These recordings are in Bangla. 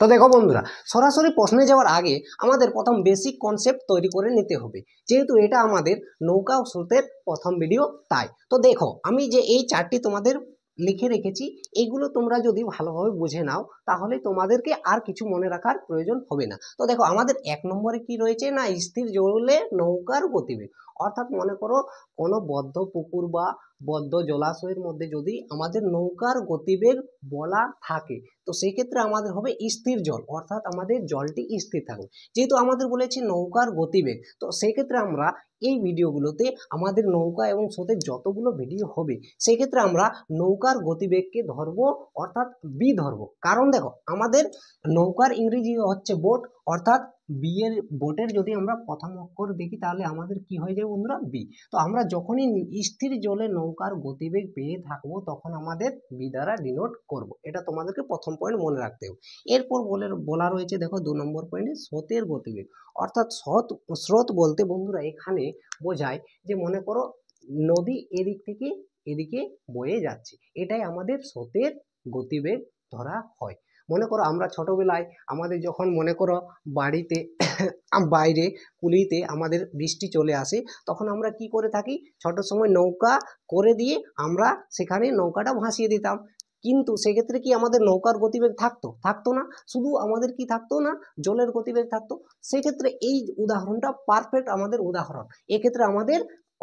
তো দেখো বন্ধুরা, সরাসরি প্রশ্নে যাওয়ার আগে আমাদের প্রথম বেসিক কনসেপ্ট তৈরি করে নিতে হবে, যেহেতু এটা আমাদের নৌকা ও স্রোতের প্রথম ভিডিও। তাই তো দেখো, আমি যে এই চারটি তোমাদের লিখে রেখেছি, এগুলো তোমরা যদি ভালোভাবে বুঝে নাও তাহলে তোমাদেরকে আর কিছু মনে রাখার প্রয়োজন হবে না। তো দেখো, আমাদের 1 নম্বরে কি রয়েছে না, স্থির জলে নৌকার গতিবেগ। অর্থাৎ মনে করো কোনো বদ্ধ পুকুর বা বদ্ধ জলাশয়ের মধ্যে যদি আমাদের নৌকার গতিবেগ বলা থাকে, তো সেই ক্ষেত্রে আমাদের হবে স্থির জল, অর্থাৎ আমাদের জলটি স্থির থাকবে। যেহেতু আমাদের বলেছি নৌকার গতিবেগ, তো সেই ক্ষেত্রে আমরা এই ভিডিওগুলোতে আমাদের নৌকা এবং স্রোতের যতগুলো ভিডিও হবে সেই ক্ষেত্রে আমরা নৌকার গতিবেগকে ধরবো, অর্থাৎ বি ধরবো। কারণ দেখো, আমাদের নৌকার ইংরেজি হচ্ছে বোট, অর্থাৎ বি এর বোটের যদি আমরা প্রথম অক্ষর দেখি তাহলে আমাদের কি হয়ে যাবে বন্ধুরা, বি। তো আমরা যখনই স্থির জলে নৌকার গতিবেগ পেয়ে থাকবো তখন আমাদের বি দ্বারা ডিনোট করব। এটা তোমাদেরকে প্রথম পয়েন্ট মনে রাখতে হবে। এরপর বলা রয়েছে দেখো 2 নম্বর পয়েন্টে স্রোতের গতিবেগ। অর্থাৎ স্রোত বলতে বন্ধুরা এখানে বোঝায় যে মনে করো নদী এদিক থেকে এদিকে বয়ে যাচ্ছে, এটাই আমাদের স্রোতের গতিবেগ ধরা হয়। মনে করো আমরা ছোটবেলায় আমাদের যখন মনে করো বাড়িতে বাইরে কুলিতে আমাদের বৃষ্টি চলে আসে, তখন আমরা কি করে থাকি, ছোট সময় নৌকা করে দিয়ে আমরা সেখানে নৌকাটা ভাসিয়ে দিতাম। কিন্তু সেক্ষেত্রে কি আমাদের নৌকার গতিবেগ থাকতো না, শুধু আমাদের কি থাকতো না, জলের গতিবেগ থাকতো। সেক্ষেত্রে এই উদাহরণটা পারফেক্ট আমাদের উদাহরণ। এক্ষেত্রে আমাদের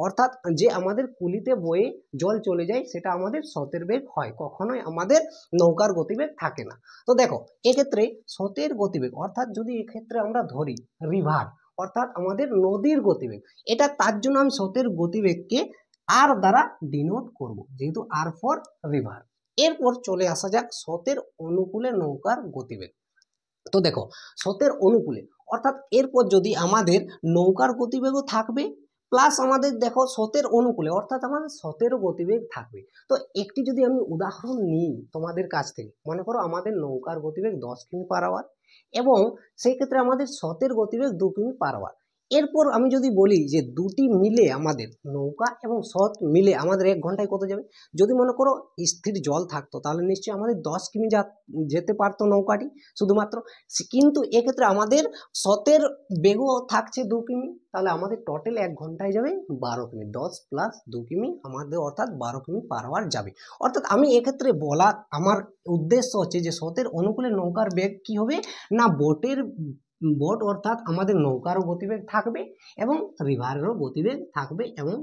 অর্থাৎ যে আমাদের কুলিতে বয়ে জল চলে যায় সেটা আমাদের স্রোতের বেগ হয়, কখনোই আমাদের নৌকার গতিবেগ থাকে না। তো দেখো, এক্ষেত্রে স্রোতের গতিবেগ অর্থাৎ যদি এক্ষেত্রে আমরা ধরি রিভার, অর্থাৎ আমাদের নদীর গতিবেগ, এটা তার জন্য আমি স্রোতের গতিবেগকে আর দ্বারা ডিনোট করব, যেহেতু আর ফর রিভার। এরপর চলে আসা যাক স্রোতের অনুকূলে নৌকার গতিবেগ। তো দেখো, স্রোতের অনুকূলে অর্থাৎ এরপর যদি আমাদের নৌকার গতিবেগও থাকবে, প্লাস আমাদের দেখো স্রোতের অনুকূলে অর্থাৎ আমাদের স্রোতেরও গতিবেগ থাকবে। তো একটি যদি আমি উদাহরণ নিই তোমাদের কাছ থেকে, মনে করো আমাদের নৌকার গতিবেগ 10 কিমি পার আওয়ার এবং সেই ক্ষেত্রে আমাদের স্রোতের গতিবেগ 2 কিমি পার আওয়ার। এরপর আমি যদি বলি যে দুটি মিলে আমাদের নৌকা এবং স্রোত মিলে আমাদের 1 ঘন্টায় কত যাবে, যদি মনে করো স্থির জল থাকতো তাহলে নিশ্চয়ই আমাদের 10 কিমি যেতে পারতো নৌকাটি শুধুমাত্র। কিন্তু এক্ষেত্রে আমাদের স্রোতের বেগও থাকছে 2 কিমি, তাহলে আমাদের টোটাল 1 ঘন্টায় যাবে 12 কিমি, 10 প্লাস 2 কিমি আমাদের অর্থাৎ 12 কিমি পার আওয়ার যাবে। অর্থাৎ আমি এক্ষেত্রে বলা আমার উদ্দেশ্য হচ্ছে যে স্রোতের অনুকূলে নৌকার বেগ কি হবে না, বোট অর্থাৎ আমাদের নৌকারও গতিবেগ থাকবে এবং রিভারেরও গতিবেগ থাকবে এবং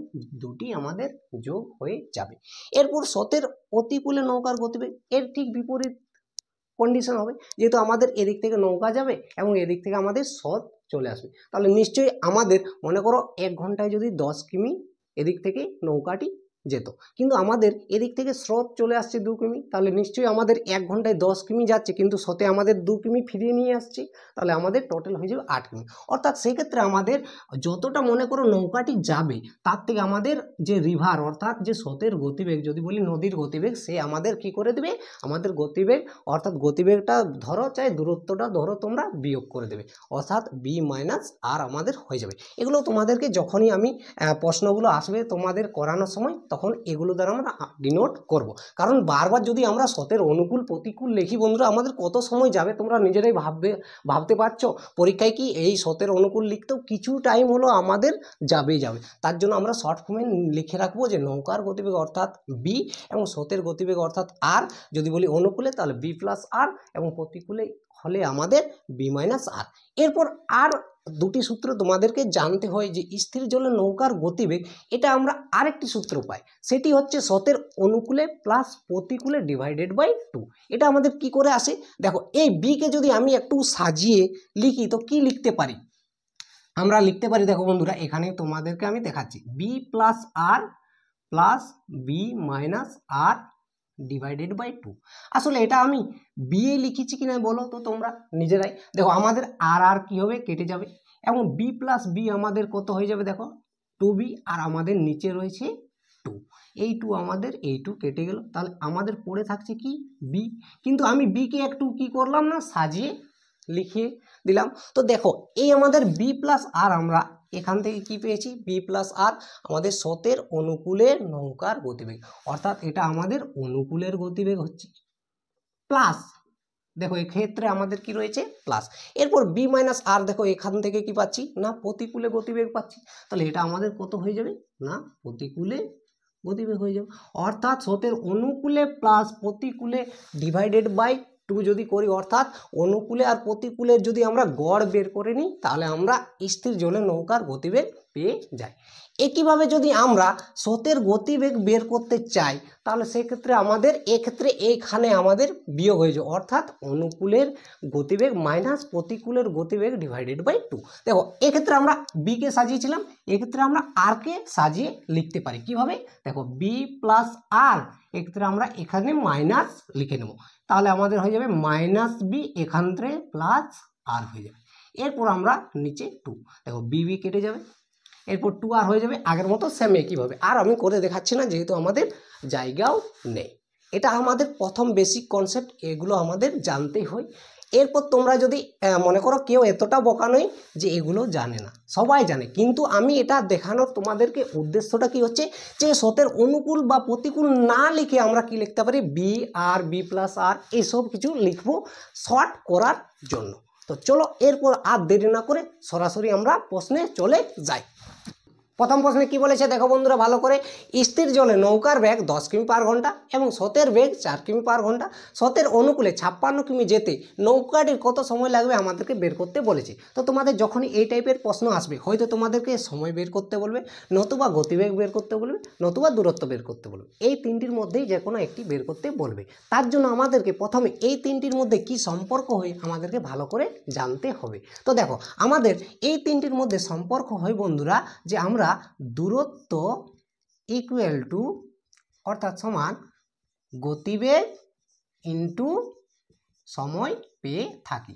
দুটি আমাদের যোগ হয়ে যাবে। এরপর স্রোতের প্রতিকূলে নৌকার গতিবেগ এর ঠিক বিপরীত কন্ডিশন হবে, যেহেতু আমাদের এদিক থেকে নৌকা যাবে এবং এদিক থেকে আমাদের স্রোত চলে আসবে, তাহলে নিশ্চয়ই আমাদের মনে করো 1 ঘন্টায় যদি 10 কিমি এদিক থেকে নৌকাটি যেত, কিন্তু আমাদের এদিক থেকে স্রোত চলে আসছে 2 কিমি, তাহলে নিশ্চয়ই আমাদের 1 ঘন্টায় 10 কিমি যাচ্ছে কিন্তু স্রোতে আমাদের 2 কিমি ফিরিয়ে নিয়ে আসছে, তাহলে আমাদের টোটাল হয়ে যাবে 8 কিমি। অর্থাৎ সেই ক্ষেত্রে আমাদের যতটা মনে করো নৌকাটি যাবে তার থেকে আমাদের যে রিভার অর্থাৎ যে স্রোতের গতিবেগ, যদি বলি নদীর গতিবেগ, সে আমাদের কি করে দেবে, আমাদের গতিবেগ অর্থাৎ গতিবেগটা ধরো চাই দূরত্বটা ধরো তোমরা বিয়োগ করে দেবে, অর্থাৎ বি মাইনাস আর আমাদের হয়ে যাবে। এগুলো তোমাদেরকে যখনই আমি প্রশ্নগুলো আসবে তোমাদের করানোর সময় তখন এগুলো দ্বারা আমরা ডিনোট করব। কারণ বারবার যদি আমরা স্রোতের অনুকূল প্রতিকূল লিখি বন্ধুরা, আমাদের কত সময় যাবে তোমরা নিজেরাই ভাবতে পারছো। পরীক্ষায় কি এই স্রোতের অনুকূল লিখতেও কিছু টাইম হলো আমাদের যাবেই যাবে। তার জন্য আমরা শর্ট ফর্মে লিখে রাখবো যে নৌকার গতিবেগ অর্থাৎ বি এবং স্রোতের গতিবেগ অর্থাৎ আর, যদি বলি অনুকূলে তাহলে বি প্লাস আর এবং প্রতিকূলে হলে আমাদের বি মাইনাস আর। এরপর আর দুটি সূত্র তোমাদেরকে জানতে হয় যে স্থির জলে নৌকার গতিবেগ, এটা আমরা আরেকটি সূত্র পাই, সেটি হচ্ছে স্রোতের অনুকূলে প্লাস প্রতিকূলে ডিভাইডেড বাই 2। এটা আমাদের কি করে আসে, দেখো এই বি কে যদি আমি একটু সাজিয়ে লিখি তো কি লিখতে পারি, আমরা লিখতে পারি দেখো বন্ধুরা, এখানে তোমাদেরকে আমি দেখাচ্ছি B plus R plus B minus R divided by 2। আসলে এটা আমি বি এ লিখেছি কিনা বলো তো তোমরা নিজেরাই। দেখো আমাদের আর আর কি হবে, কেটে যাবে এবং বি প্লাস বি আমাদের কত হয়ে যাবে, দেখো 2b, আর আমাদের নিচে রয়েছে 2, এই 2 আমাদের এই 2 কেটে গেল, তাহলে আমাদের পড়ে থাকছে কি বি। কিন্তু আমি বি কে একটু কি করলাম না, সাজিয়ে লিখিয়ে দিলাম। তো দেখো এই আমাদের বি প্লাস আর আমরা এখান থেকে কি পেয়েছি, বি প্লাস আর আমাদের স্রোতের অনুকূলের নৌকার গতিবেগ, অর্থাৎ এটা আমাদের অনুকূলের গতিবেগ হচ্ছে, প্লাস দেখো এক্ষেত্রে আমাদের কি রয়েছে প্লাস। এরপর বি মাইনাস আর, দেখো এখান থেকে কি পাচ্ছি না প্রতিকূলে গতিবেগ পাচ্ছি, তাহলে এটা আমাদের কত হয়ে যাবে না প্রতিকূলে গতিবেগ হয়ে যাবে। অর্থাৎ স্রোতের অনুকূলে প্লাস প্রতিকূলে ডিভাইডেড বাই 2 যদি করি, অর্থাৎ অনুকূলে আর প্রতিকূলের যদি আমরা গড় বের করে নিই তাহলে আমরা স্থির জলে নৌকার গতিবেগ পেয়ে যাই। একইভাবে যদি আমরা স্রোতের গতিবেগ বের করতে চাই তাহলে সেক্ষেত্রে আমাদের এক্ষেত্রে এইখানে আমাদের বিয়োগ হয়ে যায়, অর্থাৎ অনুকূলের গতিবেগ মাইনাস প্রতিকূলের গতিবেগ ডিভাইডেড বাই 2। দেখো এক্ষেত্রে আমরা বিকে সাজিয়েছিলাম, এক্ষেত্রে আমরা আরকে সাজিয়ে লিখতে পারি কিভাবে, দেখো বি প্লাস আর, এক্ষেত্রে আমরা এখানে মাইনাস লিখে নেব, তাহলে আমাদের হয়ে যাবে মাইনাস বি, এখান থেকে প্লাস আর হয়ে যাবে। এরপর আমরা নিচে 2, দেখো বি বি কেটে যাবে, এরপর 2 আর হয়ে যাবে আগের মতো সেম একইভাবে। আর আমি করে দেখাচ্ছি না যেহেতু আমাদের জায়গাও নেই। এটা আমাদের প্রথম বেসিক কনসেপ্ট, এগুলো আমাদের জানতেই হয়। এরপর তোমরা যদি মনে করো কেউ এতটা বোকা নয় যে এগুলো জানে না, সবাই জানে, কিন্তু আমি এটা দেখানোর তোমাদেরকে উদ্দেশ্যটা কি হচ্ছে যে স্রোতের অনুকূল বা প্রতিকূল না লিখে আমরা কি লিখতে পারি বি আর বি প্লাস আর এইসব কিছু লিখবো শর্ট করার জন্য। তো চলো এরপর আর দেরি না করে সরাসরি আমরা প্রশ্নে চলে যাই। প্রথম প্রশ্নে কি বলেছে দেখো বন্ধুরা ভালো করে, স্থির জলে নৌকার বেগ 10 কিমি পার ঘন্টা এবং স্রোতের বেগ 4 কিমি পার ঘন্টা, স্রোতের অনুকূলে 56 কিমি যেতে নৌকাটির কত সময় লাগবে আমাদেরকে বের করতে বলেছে। তো তোমাদের যখনই এই টাইপের প্রশ্ন আসবে হয়তো তোমাদেরকে সময় বের করতে বলবে, নতুবা গতিবেগ বের করতে বলবে, নতুবা দূরত্ব বের করতে বলবে, এই তিনটির মধ্যেই যে কোনো একটি বের করতে বলবে। তার জন্য আমাদেরকে প্রথমে এই তিনটির মধ্যে কি সম্পর্ক হয় আমাদেরকে ভালো করে জানতে হবে। তো দেখো আমাদের এই তিনটির মধ্যে সম্পর্ক হয় বন্ধুরা যে আমরা দূরত্ব ইকুয়াল টু অর্থাৎ সমান গতিবেগ ইনটু সময় পেয়ে থাকি।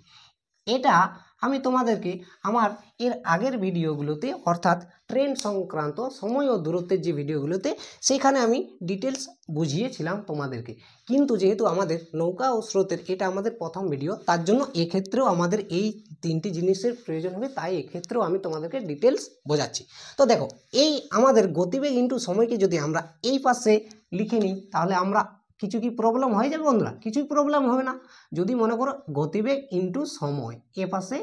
এটা আমি তোমাদেরকে আমার এর আগের ভিডিওগুলোতে অর্থাৎ ট্রেন সংক্রান্ত সময় ও দূরত্বের যে ভিডিওগুলোতে সেখানে আমি ডিটেলস বুঝিয়েছিলাম তোমাদেরকে, কিন্তু যেহেতু আমাদের নৌকা ও স্রোতের এটা আমাদের প্রথম ভিডিও, তার জন্য এক্ষেত্রেও আমাদের এই তিনটি জিনিসের প্রয়োজন হবে, তাই এক্ষেত্রেও আমি তোমাদেরকে ডিটেলস বোঝাচ্ছি। তো দেখো এই আমাদের গতিবেগ ইনটু সময়কে যদি আমরা এই পাশে লিখে নিই তাহলে আমরা কিছু কি প্রবলেম হয়ে যাবে বন্ধুরা? কিছুই প্রবলেম হবে না। যদি মনে করো গতিবেগ ইনটু সময় এ পাশে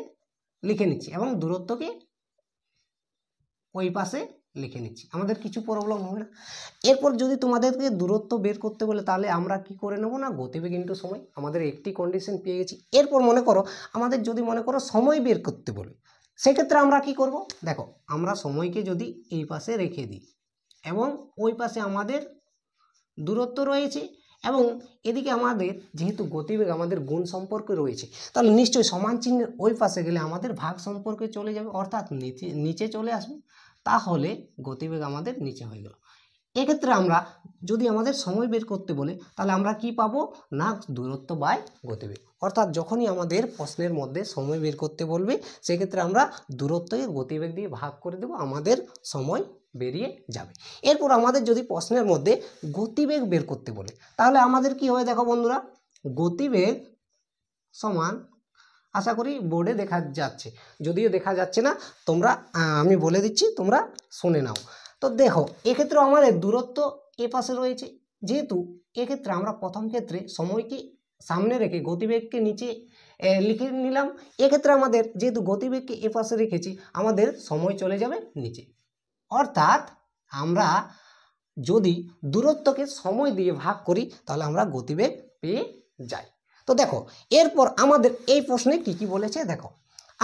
লিখে নিচ্ছি এবং দূরত্বকে ওই পাশে লিখে নিচ্ছি, আমাদের কিছু প্রবলেম হবে না। এরপর যদি তোমাদেরকে দূরত্ব বের করতে বলে তাহলে আমরা কি করে নেব না গতিবেগ ইনটু সময়, আমাদের একটি কন্ডিশন পেয়ে গেছি। এরপর মনে করো আমাদের যদি মনে করো সময় বের করতে বলে সেক্ষেত্রে আমরা কি করব, দেখো আমরা সময়কে যদি এই পাশে রেখে দিই এবং ওই পাশে আমাদের দূরত্ব রয়েছে এবং এদিকে আমাদের যেহেতু গতিবেগ আমাদের গুণ সম্পর্কে রয়েছে তাহলে নিশ্চয়ই সমান চিহ্নের ওই পাশে গেলে আমাদের ভাগ সম্পর্কে চলে যাবে, অর্থাৎ নিচে চলে আসবে, তাহলে গতিবেগ আমাদের নিচে হয়ে গেল। এক্ষেত্রে আমরা যদি আমাদের সময় বের করতে বলে তাহলে আমরা কি পাবো না দূরত্ব বাই গতিবেগ, অর্থাৎ যখনই আমাদের প্রশ্নের মধ্যে সময় বের করতে বলবে সেক্ষেত্রে আমরা দূরত্বকে গতিবেগ দিয়ে ভাগ করে দেব, আমাদের সময় বেরিয়ে যাবে। এরপর আমাদের যদি প্রশ্নের মধ্যে গতিবেগ বের করতে বলে তাহলে আমাদের কি হবে দেখো বন্ধুরা, গতিবেগ সমান, আশা করি বোর্ডে দেখা যাচ্ছে, যদিও দেখা যাচ্ছে না তোমরা আমি বলে দিচ্ছি তোমরা শুনে নাও। তো দেখো এক্ষেত্রে আমাদের দূরত্ব এ পাশে রয়েছে, যেহেতু এক্ষেত্রে আমরা প্রথম ক্ষেত্রে সময়কে সামনে রেখে গতিবেগকে নিচে লিখে নিলাম, এক্ষেত্রে আমাদের যেহেতু গতিবেগকে এ পাশে রেখেছি আমাদের সময় চলে যাবে নিচে, অর্থাৎ আমরা যদি দূরত্বকে সময় দিয়ে ভাগ করি তাহলে আমরা গতিবেগ পেয়ে যাই। তো দেখো এরপর আমাদের এই প্রশ্নে কি কি বলেছে দেখো,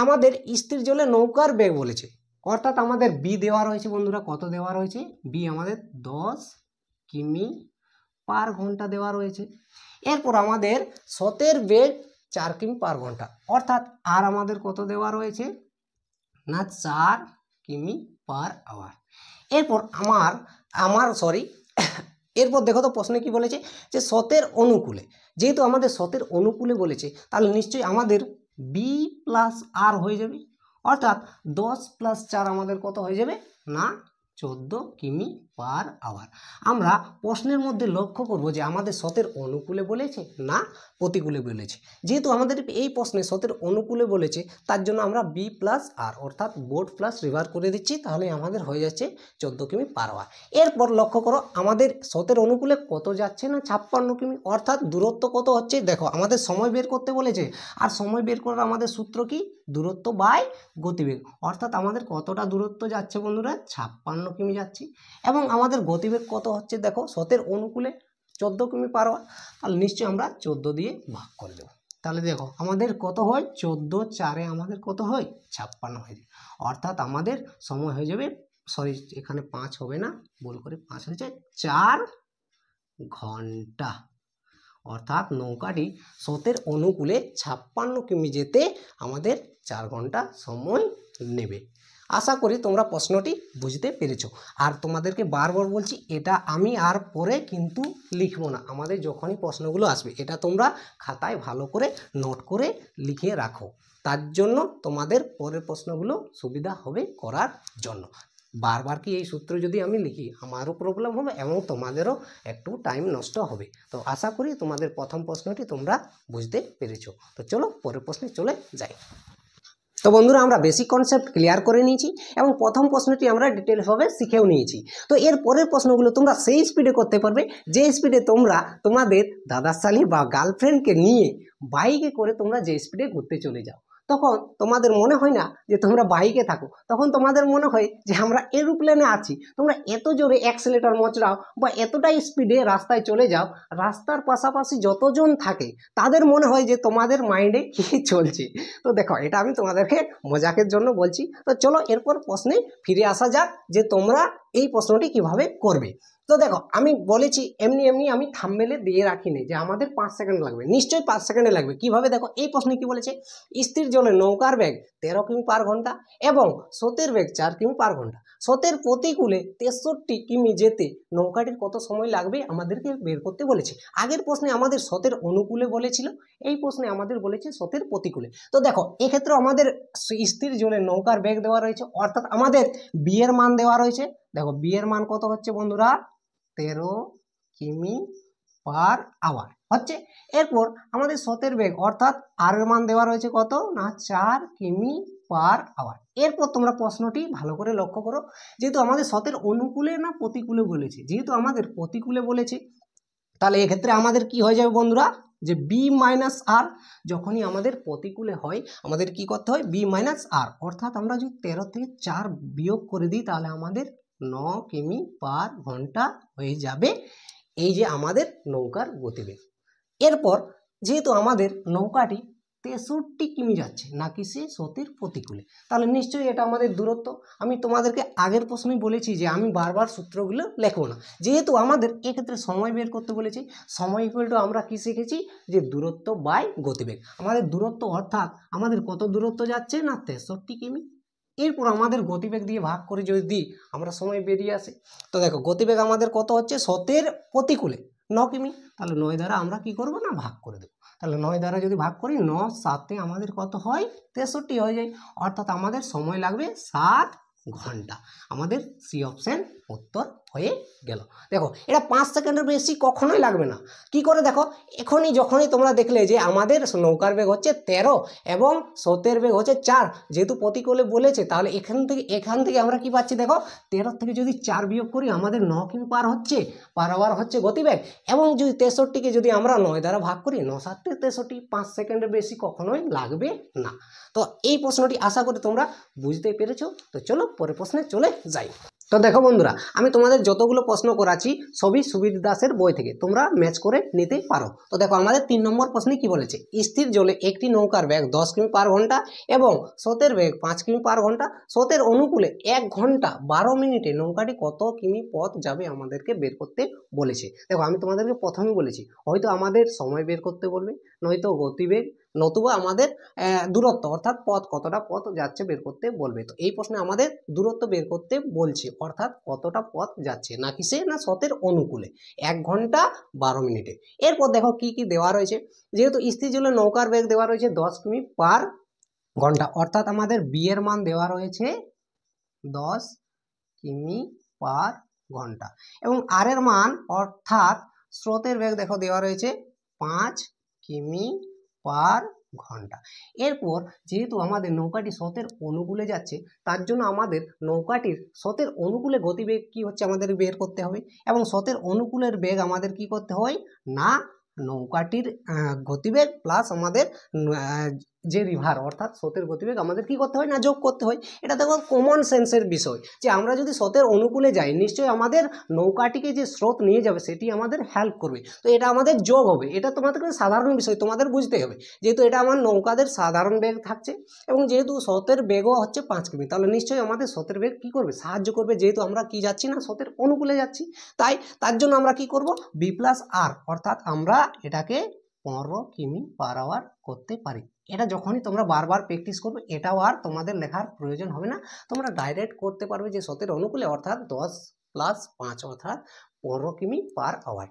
আমাদের স্থির জলে নৌকার বেগ বলেছে, অর্থাৎ আমাদের বি দেওয়া রয়েছে বন্ধুরা, কত দেওয়া রয়েছে বি আমাদের 10 কিমি পার ঘন্টা দেওয়া রয়েছে। এরপর আমাদের স্রোতের বেগ 4 কিমি পার ঘন্টা, অর্থাৎ আর আমাদের কত দেওয়া রয়েছে না 4 কিমি পার আওয়ার। এরপর এরপর দেখো তো প্রশ্নে কি বলেছে যে স্রোতের অনুকূলে, যেহেতু আমাদের স্রোতের অনুকূলে বলেছে তাহলে নিশ্চয়ই আমাদের বি প্লাস আর হয়ে যাবে, অর্থাৎ 10 প্লাস 4 আমাদের কত হয়ে যাবে না 14 কিমি পার আওয়ার। আমরা প্রশ্নের মধ্যে লক্ষ্য করব যে আমাদের স্রোতের অনুকূলে বলেছে না প্রতিকূলে বলেছে। যেহেতু আমাদের এই প্রশ্নে স্রোতের অনুকূলে বলেছে, তার জন্য আমরা বি প্লাস আর অর্থাৎ বোট প্লাস রিভার করে দিচ্ছি, তাহলে আমাদের হয়ে যাচ্ছে 14 কিমি পার আওয়ার। এরপর লক্ষ্য করো আমাদের স্রোতের অনুকূলে কত যাচ্ছে না 56 কিমি, অর্থাৎ দূরত্ব কত হচ্ছে। দেখো আমাদের সময় বের করতে বলেছে, আর সময় বের করার আমাদের সূত্র কি, দূরত্ব বাই গতিবেগ। অর্থাৎ আমাদের কতটা দূরত্ব যাচ্ছে বন্ধুরা, 56 কিমি যাচ্ছে। এবং আমাদের গতিবেগ কত হচ্ছে, দেখো স্রোতের অনুকূলে 14 কিমি পার আওয়ার, তাহলে নিশ্চয়ই আমরা 14 দিয়ে ভাগ করে দেবো। তাহলে দেখো আমাদের কত হয়, 14 4-এ আমাদের কত হয়, 56 হয়ে যায়। অর্থাৎ আমাদের সময় হয়ে যাবে, সরি এখানে 5 হবে না, ভুল করে 5 হয়েছে, 4 ঘন্টা। অর্থাৎ নৌকাটি স্রোতের অনুকূলে 56 কিমি যেতে আমাদের 4 ঘন্টা সময় নেবে। আশা করি তোমরা প্রশ্নটি বুঝতে পেরেছো। আর তোমাদেরকে বারবার বলছি, এটা আমি আর পরে কিন্তু লিখবো না, আমাদের যখনই প্রশ্নগুলো আসবে এটা তোমরা খাতায় ভালো করে নোট করে লিখে রাখো, তার জন্য তোমাদের পরের প্রশ্নগুলো সুবিধা হবে করার জন্য। বারবার কি এই সূত্র যদি আমি লিখি আমারও প্রবলেম হবে এবং তোমাদেরও একটু টাইম নষ্ট হবে। তো আশা করি তোমাদের প্রথম প্রশ্নটি তোমরা বুঝতে পেরেছো। তো চলো পরের প্রশ্নে চলে যাই। তো বন্ধুরা আমরা বেসিক কনসেপ্ট ক্লিয়ার করে নিয়েছি এবং প্রথম প্রশ্নটি আমরা ডিটেলসভাবে শিখেও নিয়েছি। তো এর পরের প্রশ্নগুলো তোমরা সেই স্পিডে করতে পারবে যে স্পিডে তোমরা তোমাদের দাদার শালি বা গার্লফ্রেন্ডকে নিয়ে বাইকে করে তোমরা যে স্পিডে ঘুরতে চলে যাও। তখন তোমাদের মনে হয় না যে তোমরা বাইকে থাকো, তখন তোমাদের মনে হয় যে আমরা এরোপ্লেনে আছি। তোমরা এত জোরে অ্যাক্সিলারেটর মচড়াও বা এতটাই স্পিডে রাস্তায় চলে যাও, রাস্তার পাশাপাশি যতজন থাকে তাদের মনে হয় যে তোমাদের মাইন্ডে কি চলছে। তো দেখো এটা আমি তোমাদেরকে মজাকের জন্য বলছি। তো চলো এরপর প্রশ্নে ফিরে আসা যাক যে তোমরা এই প্রশ্নটি কিভাবে করবে। তো দেখো আমি বলেছি এমনি এমনি আমি থাম্বনেলে দিয়ে রাখিনি যে আমাদের 5 সেকেন্ড লাগবে, নিশ্চয়ই 5 সেকেন্ডে লাগবে। কিভাবে দেখো এই প্রশ্নে কি বলেছে, স্থির জলে নৌকার বেগ 13 কিমি পার ঘন্টা এবং স্রোতের বেগ 4 কিমি পার ঘন্টা। স্রোতের প্রতিকূলে 63 কিমি যেতে নৌকাটির কত সময় লাগবে আমাদেরকে বের করতে বলেছে। আগের প্রশ্নে আমাদের স্রোতের অনুকূলে বলেছিল, এই প্রশ্নে আমাদের বলেছে স্রোতের প্রতিকূলে। তো দেখো এক্ষেত্রে আমাদের স্থির জলে নৌকার বেগ দেওয়া রয়েছে, অর্থাৎ আমাদের বি এর মান দেওয়া রয়েছে। দেখো বি এর মান কত হচ্ছে বন্ধুরা, 13 কিমি পার আওয়ার হচ্ছে। এরপর আমাদের স্রোতের বেগ অর্থাৎ আর এর মান দেওয়া রয়েছে কত না 4 কিমি পার আওয়ার। এরপর তোমরা প্রশ্নটি ভালো করে লক্ষ্য করো, যেহেতু আমাদের স্রোতের অনুকূলে না প্রতিকূলে বলেছে, যেহেতু আমাদের প্রতিকূলে বলেছে তাহলে এক্ষেত্রে আমাদের কি হয়ে যাবে বন্ধুরা, যে বি মাইনাস আর। যখনই আমাদের প্রতিকূলে হয় আমাদের কি করতে হয়, বি মাইনাস আর। অর্থাৎ আমরা যদি 13 থেকে 4 বিয়োগ করে দিই তাহলে আমাদের 9 কিমি পার ঘন্টা হয়ে যাবে এই যে আমাদের নৌকার গতিবেগ। এরপর যেহেতু আমাদের নৌকাটি 63 কিমি যাচ্ছে নাকি সে স্রোতের প্রতিকূলে, তাহলে নিশ্চয়ই এটা আমাদের দূরত্ব। আমি তোমাদেরকে আগের প্রশ্নেই বলেছি যে আমি বারবার সূত্রগুলো লেখবো না, যেহেতু আমাদের এক্ষেত্রে সময় বের করতে বলেছি। সময় ইকুয়াল টু আমরা কি শিখেছি, যে দূরত্ব বাই গতিবেগ। আমাদের দূরত্ব অর্থাৎ আমাদের কত দূরত্ব যাচ্ছে না 63 কিমি। এরপর আমাদের গতিবেগ দিয়ে ভাগ করে যদি দিই আমরা সময় বেরিয়ে আসে। তো দেখো গতিবেগ আমাদের কত হচ্ছে, স্রোতের প্রতিকূলে 9 কিমি, তাহলে 9 দ্বারা আমরা কি করব না ভাগ করে দেবো। তাহলে 9 দ্বারা যদি ভাগ করি 9 7-এ আমাদের কত হয়, 63 হয়ে যায়। অর্থাৎ আমাদের সময় লাগবে 7 ঘন্টা। আমাদের সি অপশন উত্তর হয়ে গেল। দেখো এটা 5 সেকেন্ডের বেশি কখনোই লাগবে না। কি করে দেখো, এখনই যখনই তোমরা দেখলে যে আমাদের নৌকার বেগ হচ্ছে 13 এবং স্রোতের বেগ হচ্ছে 4, যেহেতু প্রতিকূলে বলেছে তাহলে এখান থেকে আমরা কি পাচ্ছি, দেখো 13 থেকে যদি 4 বিয়োগ করি আমাদের 9 কিমি পার আওয়ার হচ্ছে গতিবেগ। এবং যদি 63-কে যদি আমরা 9 দ্বারা ভাগ করি 9 7 63, 5 সেকেন্ডের বেশি কখনোই লাগবে না। তো এই প্রশ্নটি আশা করি তোমরা বুঝতে পেরেছো। তো চলো পরের প্রশ্নে চলে যাই। তো দেখো বন্ধুরা আমি তোমাদের যতগুলো প্রশ্ন করাচ্ছি সবই সুবীর দাসের বই থেকে, তোমরা ম্যাচ করে নিতে পারো। তো দেখো আমাদের 3 নম্বর প্রশ্নে কি বলেছে, স্থির জলে একটি নৌকার বেগ 10 কিমি পার ঘন্টা এবং স্রোতের বেগ 5 কিমি পার ঘন্টা। স্রোতের অনুকূলে 1 ঘন্টা 12 মিনিটে নৌকাটি কত কিমি পথ যাবে আমাদেরকে বের করতে বলেছে। দেখো আমি তোমাদেরকে প্রথমেই বলেছি হয়তো আমাদের সময় বের করতে বলবে, নয়তো গতিবেগ, নতুবা আমাদের দূরত্ব অর্থাৎ পথ কতটা পথ যাচ্ছে বের করতে বলবে। তো এই প্রশ্নে আমাদের দূরত্ব বের করতে বলছে, অর্থাৎ কতটা পথ যাচ্ছে নাকি সে না স্রোতের অনুকূলে 1 ঘন্টা 12 মিনিটে। এরপর দেখো কি কি দেওয়া রয়েছে, যেহেতু স্থির জলে নৌকার বেগ দেওয়া রয়েছে 10 কিমি পার ঘন্টা, অর্থাৎ আমাদের বি এর মান দেওয়া রয়েছে 10 কিমি পার ঘন্টা এবং আর এর মান অর্থাৎ স্রোতের বেগ দেখো দেওয়া রয়েছে 5 কিমি পার ঘন্টা। এরপর যেহেতু আমাদের নৌকাটি স্রোতের অনুকূলে যাচ্ছে, তার জন্য আমাদের নৌকাটির স্রোতের অনুকূলে গতিবেগ কি হচ্ছে আমাদের বের করতে হবে, এবং স্রোতের অনুকূলের বেগ আমাদের কি করতে হয় না, নৌকাটির গতিবেগ প্লাস আমাদের যে রিভার অর্থাৎ স্রোতের গতিবেগ আমাদের কি করতে হয় না যোগ করতে হয়। এটা দেখো কমন সেন্সের বিষয় যে আমরা যদি স্রোতের অনুকূলে যাই নিশ্চয়ই আমাদের নৌকাটিকে যে স্রোত নিয়ে যাবে সেটি আমাদের হেল্প করবে, তো এটা আমাদের যোগ হবে। এটা তোমাদের সাধারণ বিষয়, তোমাদের বুঝতে হবে। যেহেতু এটা আমার নৌকাদের সাধারণ বেগ থাকছে এবং যেহেতু স্রোতের বেগও হচ্ছে 5 কিমি, তাহলে নিশ্চয়ই আমাদের স্রোতের বেগ কি করবে সাহায্য করবে, যেহেতু আমরা কি যাচ্ছি না স্রোতের অনুকূলে যাচ্ছি। তাই তার জন্য আমরা কি করব বি প্লাস আর, অর্থাৎ আমরা এটাকে 15 কিমি পার আওয়ার করতে পারি। এটা যখনই তোমরা বারবার প্র্যাকটিস করবে এটাও আর তোমাদের লেখার প্রয়োজন হবে না, তোমরা ডাইরেক্ট করতে পারবে যে স্রোতের অনুকূলে অর্থাৎ 10 প্লাস 5 অর্থাৎ 15 কিমি পার আওয়ার।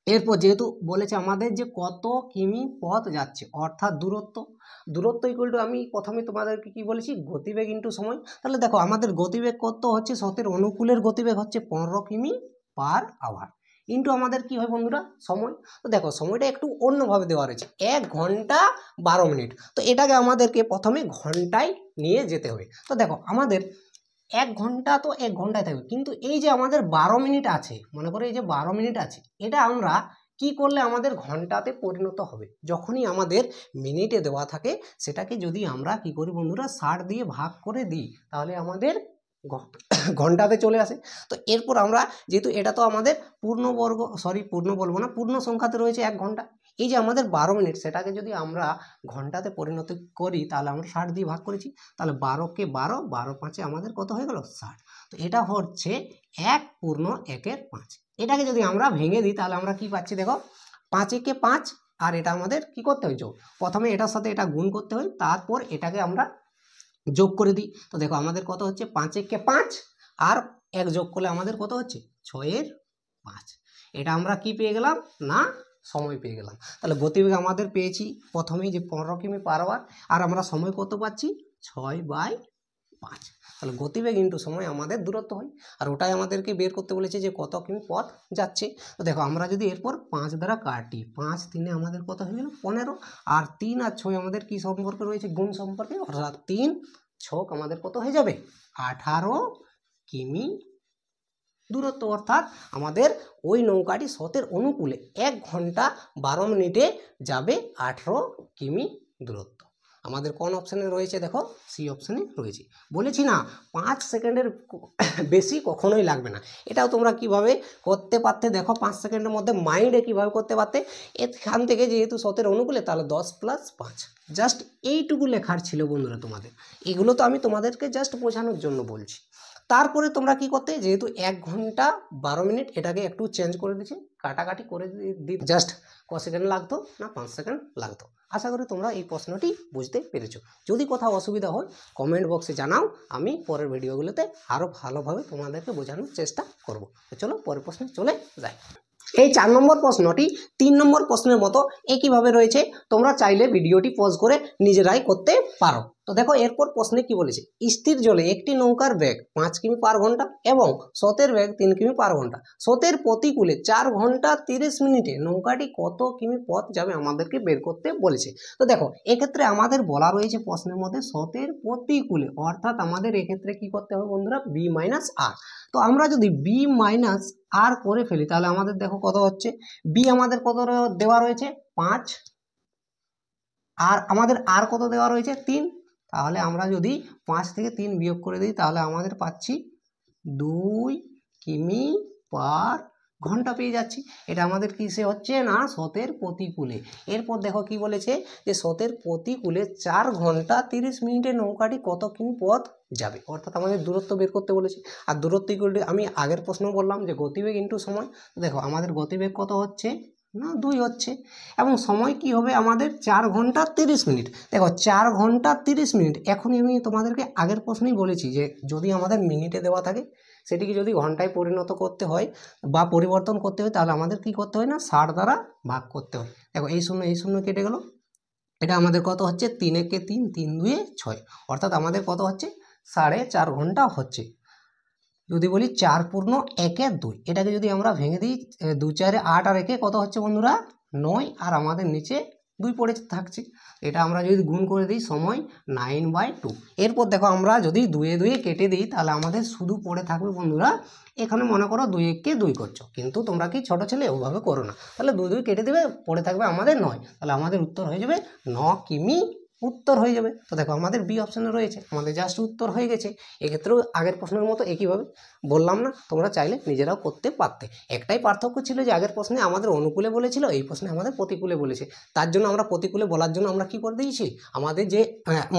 এরপর যেহেতু বলেছে আমাদের যে কত কিমি পথ যাচ্ছে অর্থাৎ দূরত্ব ইকুয়াল টু, আমি প্রথমে তোমাদেরকে কি বলেছি গতিবেগ ইন্টু সময়। তাহলে দেখো আমাদের গতিবেগ কত হচ্ছে, স্রোতের অনুকূলের গতিবেগ হচ্ছে 15 কিমি পার আওয়ার ইন্টু আমাদের কি হয় বন্ধুরা সময়। তো দেখো সময়টা একটু অন্যভাবে দেওয়া রয়েছে 1 ঘন্টা 12 মিনিট, তো এটাকে আমাদেরকে প্রথমে ঘন্টায় নিয়ে যেতে হবে। তো দেখো আমাদের 1 ঘন্টা তো 1 ঘন্টায় থাকবে, কিন্তু এই যে আমাদের 12 মিনিট আছে, মনে করো এই যে 12 মিনিট আছে, এটা আমরা কি করলে আমাদের ঘন্টাতে পরিণত হবে, যখনই আমাদের মিনিটে দেওয়া থাকে সেটাকে যদি আমরা কি করি বন্ধুরা 60 দিয়ে ভাগ করে দিই তাহলে আমাদের ঘন্টাতে চলে আসে। তো এরপর আমরা যেহেতু এটা তো আমাদের পূর্ণ বলবো না, পূর্ণ সংখ্যাতে রয়েছে 1 ঘন্টা, এই যে আমাদের 12 মিনিট সেটাকে যদি আমরা ঘন্টাতে পরিণত করি তাহলে আমরা 60 দিয়ে ভাগ করেছি, তাহলে 12কে 12, 12 5-এ আমাদের কত হয়ে গেল 60। তো এটা হচ্ছে 1/1/5। এটাকে যদি আমরা ভেঙে দিই তাহলে আমরা কি পাচ্ছি দেখো 5-একে 5, আর এটা আমাদের কি করতে হয় যোগ, প্রথমে এটার সাথে এটা গুণ করতে হয় তারপর এটাকে আমরা যোগ করে দিই। তো দেখো আমাদের কত হচ্ছে 5-একে 5 আর 1 যোগ করলে আমাদের কত হচ্ছে 6/5। এটা আমরা কি পেয়ে গেলাম না সময় পেয়ে গেলাম। তাহলে গতিবেগ আমাদের পেয়েছি প্রথমেই যে 15 কিমি পার আওয়ার, আর আমরা সময় কত পাচ্ছি 6/5। তাহলে গতিবেগ ইন্টু সময় আমাদের দূরত্ব হয়, আর ওটাই আমাদেরকে বের করতে বলেছে যে কত কিমি পথ যাচ্ছে। তো দেখো আমরা যদি এরপর 5 দ্বারা কাটি, 5 3-এ আমাদের কত হয়ে গেল 15, আর 3 আর 6 আমাদের কি সম্পর্কে রয়েছে গুণ সম্পর্কে, অর্থাৎ 3 6 আমাদের কত হয়ে যাবে 18 কিমি দূরত্ব, অর্থাৎ আমাদের ওই নৌকাটি স্রোতের অনুকূলে 1 ঘন্টা 12 মিনিটে যাবে 18 কিমি দূরত্ব। আমাদের কোন অপশানে রয়েছে দেখো সি অপশানে রয়েছে। বলেছি না 5 সেকেন্ডের বেশি কখনোই লাগবে না। এটাও তোমরা কিভাবে করতে পারতে দেখো 5 সেকেন্ডের মধ্যে মাইন্ডে কিভাবে করতে পারতে, এখান থেকে যেহেতু স্রোতের অনুকূলে তাহলে 10 + 5, জাস্ট এইটুকু লেখার ছিল বন্ধুরা তোমাদের। এগুলো তো আমি তোমাদেরকে জাস্ট বোঝানোর জন্য বলছি। তারপরে তোমরা কি করতে, যেহেতু 1 ঘন্টা 12 মিনিট এটাকে একটু চেঞ্জ করে দিচ্ছি, কাটাকাটি করে দিই, জাস্ট ক সেকেন্ড লাগতো না 5 সেকেন্ড লাগতো। আশা করি তোমরা এই প্রশ্নটি বুঝতে পেরেছো। যদি কোথাও অসুবিধা হয় কমেন্ট বক্সে জানাও, আমি পরের ভিডিওগুলোতে আরও ভালোভাবে তোমাদেরকে বোঝানোর চেষ্টা করব। তো চলো পরের প্রশ্নে চলে যাই। এই 4 নম্বর প্রশ্নটি 3 নম্বর প্রশ্নের মতো একইভাবে রয়েছে, তোমরা চাইলে ভিডিওটি পজ করে নিজেরাই করতে পারো। তো দেখো এরপর প্রশ্নে কি বলেছে, স্থির জলে একটি নৌকার বেগ 5 কিমি পার ঘন্টা এবং স্রোতের বেগ 3 কিমি পার ঘন্টা, স্রোতের প্রতিকূলে 4 ঘন্টা 30 মিনিটে নৌকাটি কত কিমি পথ যাবে আমাদেরকে বের করতে বলেছে। তো দেখো এক্ষেত্রে আমাদের বলা রয়েছে প্রশ্নের মধ্যে স্রোতের প্রতিকূলে, অর্থাৎ আমাদের এক্ষেত্রে কি করতে হবে বন্ধুরা বি মাইনাস আর। তো আমরা যদি বি মাইনাস আর করে ফেলি তাহলে আমাদের দেখো কত হচ্ছে, বি আমাদের কত দেওয়া রয়েছে 5, আর আমাদের আর কত দেওয়া রয়েছে 3, তাহলে আমরা যদি 5 থেকে 3 বিয়োগ করে দিই তাহলে আমাদের পাচ্ছি 2 কিমি পার ঘন্টা পেয়ে যাচ্ছি। এটা আমাদের কিসে হচ্ছে না স্রোতের প্রতিকূলে। এরপর দেখো কি বলেছে যে স্রোতের প্রতিকূলে 4 ঘন্টা 30 মিনিটে নৌকাটি কত কিমি পথ যাবে, অর্থাৎ আমাদের দূরত্ব বের করতে বলেছে। আর দূরত্ব ইকুয়াল টু আমি আগের প্রশ্ন বললাম যে গতিবেগ ইন্টু সময়। দেখো আমাদের গতিবেগ কত হচ্ছে না 2 হচ্ছে, এবং সময় কি হবে আমাদের 4 ঘন্টা 30 মিনিট। দেখো 4 ঘন্টা 30 মিনিট, এখনই আমি তোমাদেরকে আগের প্রশ্নেই বলেছি যে যদি আমাদের মিনিটে দেওয়া থাকে সেটিকে যদি ঘন্টায় পরিণত করতে হয় বা পরিবর্তন করতে হয় তাহলে আমাদের কি করতে হয় না 60 দ্বারা ভাগ করতে হয়। দেখো এই শূন্য কেটে গেল, এটা আমাদের কত হচ্ছে 3-একে 3, 3-2-এ 6, অর্থাৎ আমাদের কত হচ্ছে 4.5 ঘন্টা হচ্ছে। যদি বলি 4-1-2, এটাকে যদি আমরা ভেঙে দিই 2 4 8 আর 1 কত হচ্ছে বন্ধুরা 9, আর আমাদের নিচে 2 পড়ে থাকছে। এটা আমরা যদি গুণ করে দিই সময় 9/2। এরপর দেখো আমরা যদি 2 এ 2 কেটে দিই তাহলে আমাদের শুধু পড়ে থাকবে বন্ধুরা, এখানে মনে করো 2 1 কে 2 করছো, কিন্তু তোমরা কি ছোট ছেলে ওভাবে করো না, তাহলে 2 2 কেটে দেবে, পড়ে থাকবে আমাদের 9। তাহলে আমাদের উত্তর হয়ে যাবে 9 কিমি উত্তর হয়ে যাবে। তো দেখো আমাদের বি অপশানে রয়েছে, আমাদের জাস্ট উত্তর হয়ে গেছে। এক্ষেত্রেও আগের প্রশ্নের মতো একইভাবে বললাম না, তোমরা চাইলে নিজেরাও করতে পারতে। একটাই পার্থক্য ছিল যে আগের প্রশ্নে আমাদের অনুকূলে বলেছিল, এই প্রশ্নে আমাদের প্রতিকূলে বলেছে। তার জন্য আমরা প্রতিকূলে বলার জন্য আমরা কি করে দিয়েছি, আমাদের যে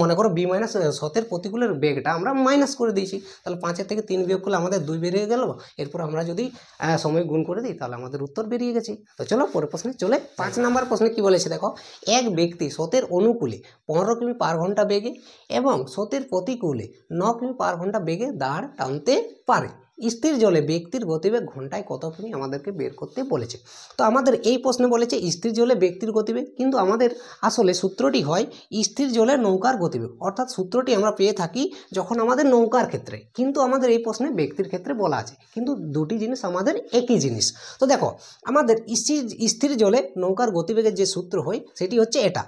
মনে করো বি মাইনাস সতের প্রতিকূলের বেগটা আমরা মাইনাস করে দিয়েছি। তাহলে 5 থেকে 3 বিয়োগ করলে আমাদের 2 বেরিয়ে গেল। এরপর আমরা যদি সময় গুণ করে দিই তাহলে আমাদের উত্তর বেরিয়ে গেছে। তো চলো পরের প্রশ্নে চলে। 5 নম্বর প্রশ্নে কি বলেছে দেখো, এক ব্যক্তি স্রোতের অনুকূলে 15 কিমি পার ঘন্টা বেগে এবং স্রোতের প্রতিকূলে 9 কিমি পার ঘন্টা বেগে দাঁড় টানতে পারে। স্থির জলে ব্যক্তির গতিবেগ ঘন্টায় কত কিমি আমাদেরকে বের করতে বলেছে। তো আমাদের এই প্রশ্নে বলেছে স্থির জলে ব্যক্তির গতিবেগ, কিন্তু আমাদের আসলে সূত্রটি হয় স্থির জলে নৌকার গতিবেগ, অর্থাৎ সূত্রটি আমরা পেয়ে থাকি যখন আমাদের নৌকার ক্ষেত্রে, কিন্তু আমাদের এই প্রশ্নে ব্যক্তির ক্ষেত্রে বলা আছে, কিন্তু দুটি জিনিস আমাদের একই জিনিস। তো দেখো আমাদের স্থির জলে নৌকার গতিবেগের যে সূত্র হয় সেটি হচ্ছে এটা,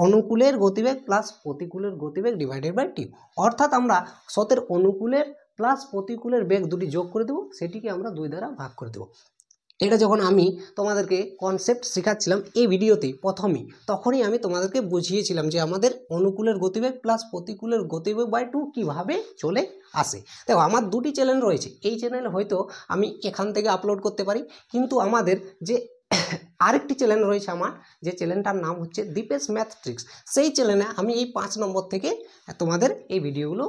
অনুকূলের গতিবেগ প্লাস প্রতিকূলের গতিবেগ ডিভাইডেড বাই টি। অর্থাৎ আমরা স্রোতের অনুকূলের প্লাস প্রতিকূলের বেগ দুটি যোগ করে দেবো, সেটিকে আমরা 2 দ্বারা ভাগ করে দেবো। এটা যখন আমি তোমাদেরকে কনসেপ্ট শেখাচ্ছিলাম এই ভিডিওতে প্রথমেই, তখনই আমি তোমাদেরকে বুঝিয়েছিলাম যে আমাদের অনুকূলের গতিবেগ প্লাস প্রতিকূলের গতিবেগ বাই 2 কীভাবে চলে আসে। দেখো আমার দুটি চ্যানেল রয়েছে, এই চ্যানেলে হয়তো আমি এখান থেকে আপলোড করতে পারি, কিন্তু আমাদের যে আরেকটি চ্যানেল রয়েছে আমার, যে চ্যানেলটার নাম হচ্ছে দীপেশ ম্যাথ ট্রিক্স, সেই চ্যানেলে আমি এই 5 নম্বর থেকে তোমাদের এই ভিডিওগুলো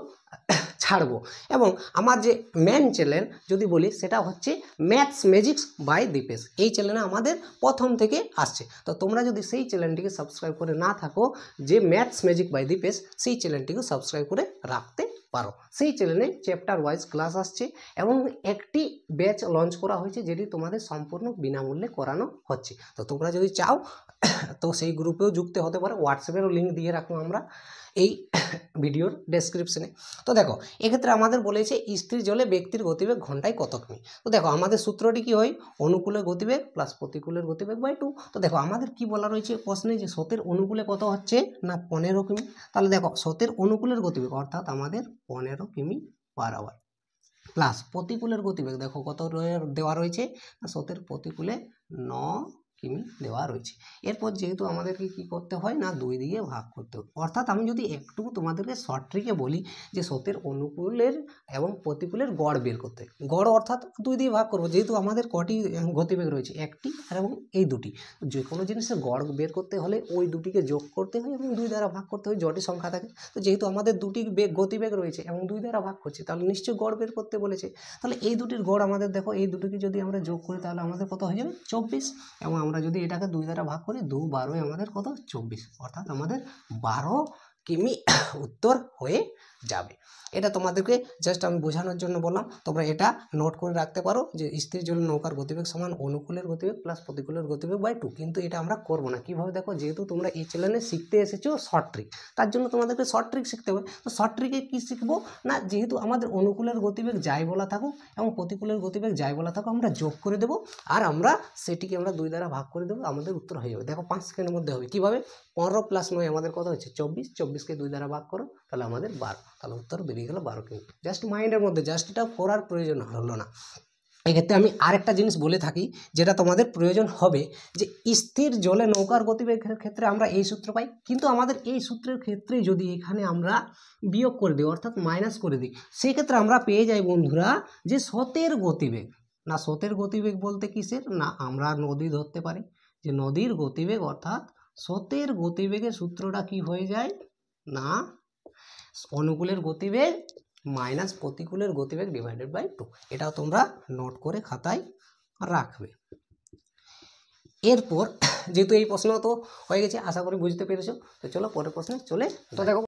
ছাড়বো। এবং আমার যে মেন চ্যানেল যদি বলি সেটা হচ্ছে ম্যাথস ম্যাজিক্স বাই দীপেশ, এই চ্যানেলে আমাদের প্রথম থেকে আসছে। তো তোমরা যদি সেই চ্যানেলটিকে সাবস্ক্রাইব করে না থাকো, যে ম্যাথস ম্যাজিক বাই দীপেশ, সেই চ্যানেলটিকে সাবস্ক্রাইব করে রাখতে পারো। সেই চ্যানেলে চ্যাপ্টার ওয়াইজ ক্লাস আসছে এবং একটি ব্যাচ লঞ্চ করা হয়েছে যেটি তোমাদের সম্পূর্ণ বিনামূল্যে করানো হচ্ছে। তো তোমরা যদি চাও তো সেই গ্রুপেও যুক্ত হতে পারো, হোয়াটসঅ্যাপেরও লিঙ্ক দিয়ে রাখবো আমরা এই ভিডিওর ডেসক্রিপশনে। তো দেখো এক্ষেত্রে আমাদের বলেছে স্থির জলে ব্যক্তির গতিবেগ ঘন্টায় কত কিমি। তো দেখো আমাদের সূত্রটি কি হয়, অনুকূলের গতিবেগ প্লাস প্রতিকূলের গতিবেগ বাই 2। তো দেখো আমাদের কি বলা রয়েছে প্রশ্নে, যে স্রোতের অনুকূলে কত হচ্ছে না 15 কিমি। তাহলে দেখো স্রোতের অনুকূলের গতিবেগ অর্থাৎ আমাদের 15 কিমি পার আওয়ার প্লাস প্রতিকূলের গতিবেগ দেখো কত দেওয়া রয়েছে না, স্রোতের প্রতিকূলে 9 কিমি দেওয়া রয়েছে। এরপর যেহেতু আমাদেরকে কি করতে হয় না 2 দিয়ে ভাগ করতে হয়। অর্থাৎ আমি যদি একটু তোমাদেরকে শর্ট ট্রিকে বলি যে স্রোতের অনুকূলের এবং প্রতিকূলের গড় বের করতে, গড় অর্থাৎ 2 দিয়ে ভাগ করবো, যেহেতু আমাদের কটি গতিবেগ রয়েছে, একটি আর এবং এই দুটি। যে কোনো জিনিসের গড় বের করতে হলে ওই দুটিকে যোগ করতে হয় এবং 2 দ্বারা ভাগ করতে হয়, জটি সংখ্যা থাকে। তো যেহেতু আমাদের দুটি গতিবেগ রয়েছে এবং 2 দ্বারা ভাগ করছে, তাহলে নিশ্চয়ই গড় বের করতে বলেছে। তাহলে এই দুটির গড় আমাদের দেখো, এই দুটিকে যদি আমরা যোগ করি তাহলে আমাদের কত হয়ে যাবে 24, এবং আমরা যদি এটাকে 2 দ্বারা ভাগ করি 2 12 আমাদের কত 24, অর্থাৎ আমাদের 12 কিমি উত্তর হয়ে যাবে। এটা তোমাদেরকে জাস্ট আমি বোঝানোর জন্য বললাম, তোমরা এটা নোট করে রাখতে পারো যে স্থির জলে নৌকার গতিবেগ সমান অনুকূলের গতিবেগ প্লাস প্রতিকূলের গতিবেগ বাই 2। কিন্তু এটা আমরা করবো না। কীভাবে দেখো, যেহেতু তোমরা এই চ্যানেলে শিখতে এসেছো শর্ট ট্রিক, তার জন্য তোমাদেরকে শর্ট ট্রিক শিখতে হবে। তো শর্ট ট্রিকে কী শিখবো না, যেহেতু আমাদের অনুকূলের গতিবেগ যাই বলা থাকুক এবং প্রতিকূলের গতিবেগ যাই বলা থাকুক, আমরা যোগ করে দেবো আর আমরা সেটিকে আমরা 2 দ্বারা ভাগ করে দেবো, আমাদের উত্তর হয়ে যাবে। দেখো 5 সেকেন্ডের মধ্যে হবে। কীভাবে, 15 প্লাস 9 আমাদের কত হচ্ছে 24, 24কে 2 দ্বারা ভাগ করো তাহলে আমাদের 12, তাহলে উত্তর বেরিয়ে গেল 12 কিমি। জাস্ট মাইন্ডের মধ্যে, জাস্ট এটা করার প্রয়োজন হলো না। এক্ষেত্রে আমি আরেকটা জিনিস বলে থাকি যেটা তোমাদের প্রয়োজন হবে, যে স্থির জলে নৌকার গতিবেগের ক্ষেত্রে আমরা এই সূত্র পাই, কিন্তু আমাদের এই সূত্রের ক্ষেত্রে যদি এখানে আমরা বিয়োগ করে দিই অর্থাৎ মাইনাস করে দিই, সেক্ষেত্রে আমরা পেয়ে যাই বন্ধুরা যে স্রোতের গতিবেগ। না স্রোতের গতিবেগ বলতে কিসের না, আমরা নদী ধরতে পারি, যে নদীর গতিবেগ অর্থাৎ স্রোতের গতিবেগের সূত্রটা কি হয়ে যায় না, অনুকূলের গতিবেগ মাইনাস প্রতিকূলের গতিবেগ ডিভাইডেড বাই 2। এটাও তোমরা নোট করে খাতায় রাখবে। এরপর যেহেতু এই প্রশ্ন তো হয়ে গেছে, আশা করি বুঝতে পেরেছো। তো চলো পরের প্রশ্নে চলে। তো দেখো